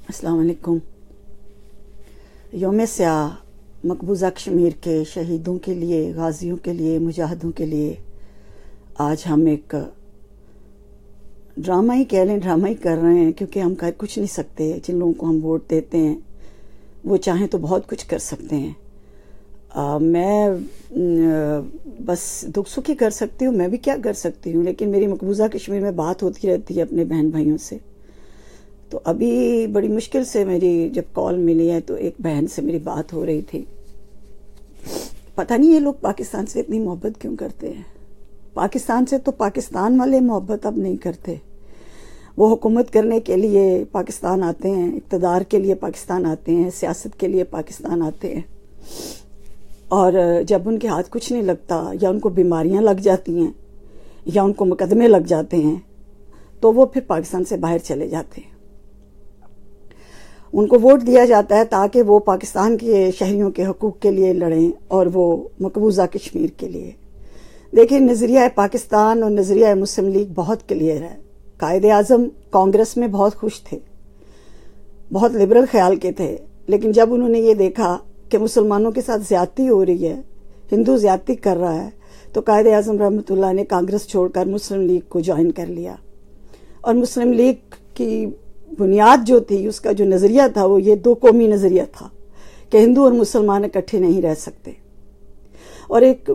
السلام علیکم۔ یوم سیاہ مقبوضہ کشمیر کے شہیدوں کے لیے، غازیوں کے لیے، مجاہدوں کے لیے آج ہم ایک ڈرامہ ہی کہہ لیں، ڈرامہ ہی کر رہے ہیں، کیونکہ ہم کر کچھ نہیں سکتے۔ جن لوگوں کو ہم ووٹ دیتے ہیں وہ چاہیں تو بہت کچھ کر سکتے ہیں۔ میں بس دکھ سکھ ہی کر سکتی ہوں، میں بھی کیا کر سکتی ہوں، لیکن میری مقبوضہ کشمیر میں بات ہوتی رہتی ہے اپنے بہن بھائیوں سے۔ تو ابھی بڑی مشکل سے میری جب کال ملی ہے تو ایک بہن سے میری بات ہو رہی تھی۔ پتہ نہیں یہ لوگ پاکستان سے اتنی محبت کیوں کرتے ہیں۔ پاکستان سے تو پاکستان والے محبت اب نہیں کرتے، وہ حکومت کرنے کے لیے پاکستان آتے ہیں، اقتدار کے لیے پاکستان آتے ہیں، سیاست کے لیے پاکستان آتے ہیں، اور جب ان کے ہاتھ کچھ نہیں لگتا یا ان کو بیماریاں لگ جاتی ہیں یا ان کو مقدمے لگ جاتے ہیں تو وہ پھر پاکستان سے باہر چلے جاتے ہیں۔ ان کو ووٹ دیا جاتا ہے تاکہ وہ پاکستان کے شہریوں کے حقوق کے لیے لڑیں اور وہ مقبوضہ کشمیر کے لیے۔ دیکھیں، نظریہ پاکستان اور نظریہ مسلم لیگ بہت کلیئر ہے۔ قائد اعظم کانگریس میں بہت خوش تھے، بہت لبرل خیال کے تھے، لیکن جب انہوں نے یہ دیکھا کہ مسلمانوں کے ساتھ زیادتی ہو رہی ہے، ہندو زیادتی کر رہا ہے، تو قائد اعظم رحمۃ اللہ نے کانگریس چھوڑ کر مسلم لیگ کو جوائن کر لیا۔ اور مسلم لیگ کی بنیاد جو تھی، اس کا جو نظریہ تھا، وہ یہ دو قومی نظریہ تھا کہ ہندو اور مسلمان اکٹھے نہیں رہ سکتے۔ اور ایک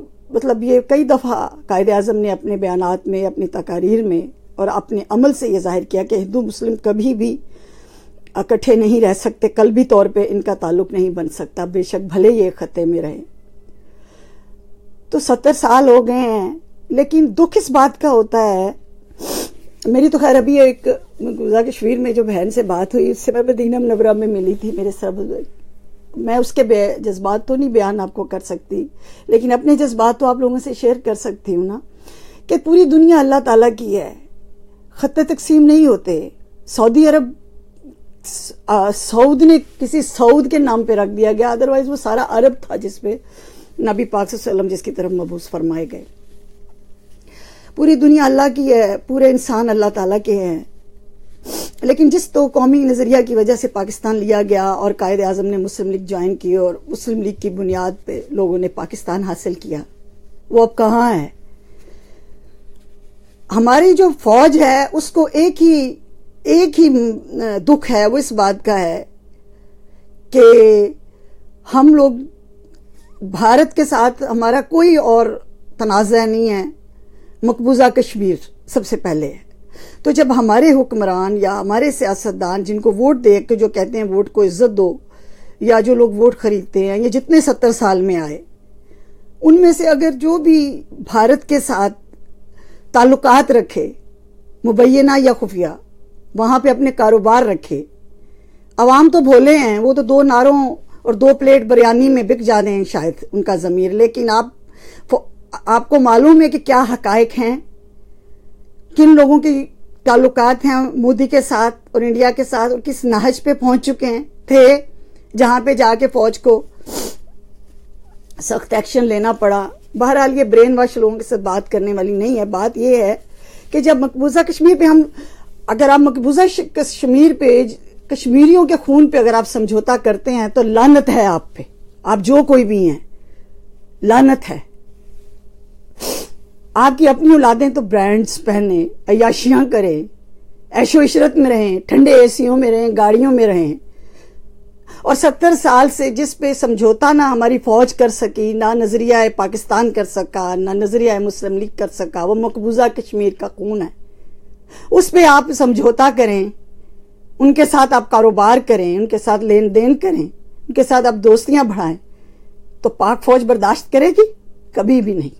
یہ کئی دفعہ قائد اعظم نے اپنے بیانات میں، اپنی تقاریر میں اور اپنے عمل سے یہ ظاہر کیا کہ ہندو مسلم کبھی بھی اکٹھے نہیں رہ سکتے، قلبی طور پہ ان کا تعلق نہیں بن سکتا، بے شک بھلے یہ خطے میں رہے۔ تو 70 سال ہو گئے ہیں، لیکن دکھ اس بات کا ہوتا ہے۔ میری تو خیر ابھی ایک مقبوضہ کشمیر میں جو بہن سے بات ہوئی، اس سے میں مدینہ منورہ میں ملی تھی میرے سب، میں اس کے جذبات تو نہیں بیان آپ کو کر سکتی، لیکن اپنے جذبات تو آپ لوگوں سے شیئر کر سکتی ہوں نا، کہ پوری دنیا اللہ تعالیٰ کی ہے، خطے تقسیم نہیں ہوتے۔ سعودی عرب سعود نے کسی سعود کے نام پہ رکھ دیا گیا، ادروائز وہ سارا عرب تھا جس پہ نبی پاک صلی اللہ علیہ وسلم جس کی طرف مبعوث فرمائے گئے۔ پوری دنیا اللہ کی ہے، پورے انسان اللہ تعالیٰ کے ہیں، لیکن جس تو قومی نظریہ کی وجہ سے پاکستان لیا گیا اور قائد اعظم نے مسلم لیگ جوائن کی اور مسلم لیگ کی بنیاد پہ لوگوں نے پاکستان حاصل کیا، وہ اب کہاں ہے؟ ہماری جو فوج ہے اس کو ایک ہی دکھ ہے، وہ اس بات کا ہے کہ ہم لوگ بھارت کے ساتھ ہمارا کوئی اور تنازع نہیں ہے، مقبوضہ کشمیر سب سے پہلے ہے۔ تو جب ہمارے حکمران یا ہمارے سیاستدان جن کو ووٹ دے کے جو کہتے ہیں ووٹ کو عزت دو، یا جو لوگ ووٹ خریدتے ہیں، یہ جتنے 70 سال میں آئے، ان میں سے اگر جو بھی بھارت کے ساتھ تعلقات رکھے، مبینہ یا خفیہ، وہاں پہ اپنے کاروبار رکھے، عوام تو بھولے ہیں، وہ تو 2 نعروں اور 2 پلیٹ بریانی میں بک جاتے ہیں شاید ان کا ضمیر، لیکن آپ کو معلوم ہے کہ کیا حقائق ہیں، کن لوگوں کی تعلقات ہیں مودی کے ساتھ اور انڈیا کے ساتھ، اور کس نہج پہ پہنچ چکے تھے جہاں پہ جا کے فوج کو سخت ایکشن لینا پڑا۔ بہرحال یہ برین واش لوگوں کے ساتھ بات کرنے والی نہیں ہے۔ بات یہ ہے کہ جب مقبوضہ کشمیر پہ اگر آپ مقبوضہ کشمیر پہ کشمیریوں کے خون پہ اگر آپ سمجھوتا کرتے ہیں تو لعنت ہے آپ پہ، آپ جو کوئی بھی ہیں، لعنت ہے۔ آپ کی اپنی اولادیں تو برانڈز پہنیں، عیاشیاں کریں، عیش و عشرت میں رہیں، ٹھنڈے اے سیوں میں رہیں، گاڑیوں میں رہیں، اور 70 سال سے جس پہ سمجھوتا نہ ہماری فوج کر سکی، نہ نظریہ پاکستان کر سکا، نہ نظریہ مسلم لیگ کر سکا، وہ مقبوضہ کشمیر کا خون ہے۔ اس پہ آپ سمجھوتا کریں، ان کے ساتھ آپ کاروبار کریں، ان کے ساتھ لین دین کریں، ان کے ساتھ آپ دوستیاں بڑھائیں، تو پاک فوج برداشت کرے گی؟ کبھی بھی نہیں۔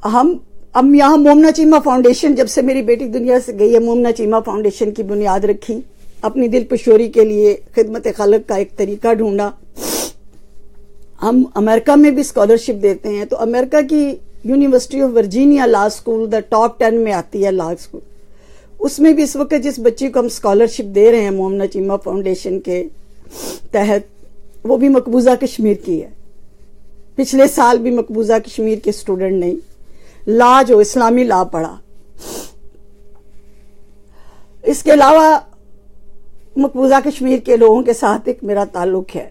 ہم یہاں مومنہ چیمہ فاؤنڈیشن، جب سے میری بیٹی دنیا سے گئی ہے، مومنہ چیمہ فاؤنڈیشن کی بنیاد رکھی، اپنی دل پشوری کے لیے خدمت خلق کا ایک طریقہ ڈھونڈا۔ ہم امریکہ میں بھی اسکالرشپ دیتے ہیں، تو امریکہ کی university of Virginia law school top 10 میں آتی ہے لا اسکول، اس میں بھی اس وقت جس بچی کو ہم اسکالرشپ دے رہے ہیں مومنہ چیمہ فاؤنڈیشن کے تحت، وہ بھی مقبوضہ کشمیر کی ہے۔ پچھلے سال بھی مقبوضہ کشمیر کے اسٹوڈنٹ نے لا جو اسلامی لا پڑھا۔ اس کے علاوہ مقبوضہ کشمیر کے لوگوں کے ساتھ ایک میرا تعلق ہے،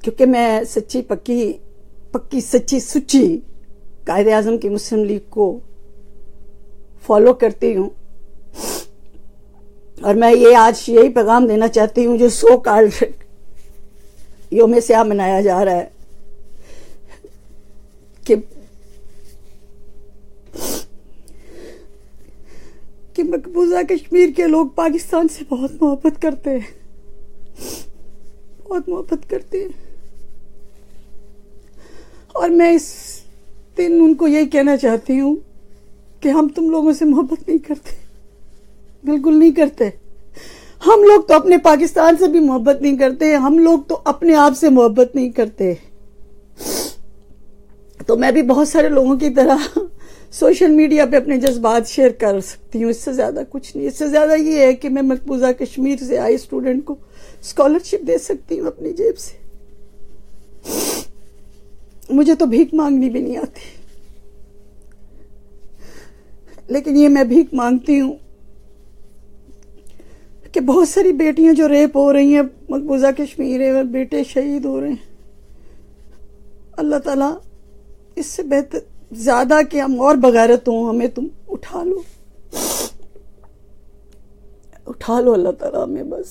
کیونکہ میں سچی پکی سچی سچی قائد اعظم کی مسلم لیگ کو فالو کرتی ہوں، اور میں یہ آج یہی پیغام دینا چاہتی ہوں جو سو کالڈ یوم سیاہ منایا جا رہا ہے کہ مقبوضہ کشمیر کے لوگ پاکستان سے بہت محبت کرتے ہیں، بہت محبت کرتے ہیں، اور میں اس دن ان کو یہی کہنا چاہتی ہوں کہ ہم تم لوگوں سے محبت نہیں کرتے، بالکل نہیں کرتے۔ ہم لوگ تو اپنے پاکستان سے بھی محبت نہیں کرتے، ہم لوگ تو اپنے آپ سے محبت نہیں کرتے۔ تو میں بھی بہت سارے لوگوں کی طرح سوشل میڈیا پہ اپنے جذبات شیئر کر سکتی ہوں، اس سے زیادہ کچھ نہیں۔ اس سے زیادہ یہ ہے کہ میں مقبوضہ کشمیر سے آئے اسٹوڈنٹ کو اسکالرشپ دے سکتی ہوں اپنی جیب سے۔ مجھے تو بھیک مانگنی بھی نہیں آتی، لیکن یہ میں بھیک مانگتی ہوں کہ بہت ساری بیٹیاں جو ریپ ہو رہی ہیں مقبوضہ کشمیر ہے، بیٹے شہید ہو رہے ہیں، اللہ تعالیٰ اس سے بہتر زیادہ کہ ہم اور بغیرت ہوں، ہمیں تم اٹھا لو اللہ تعالیٰ ہمیں بس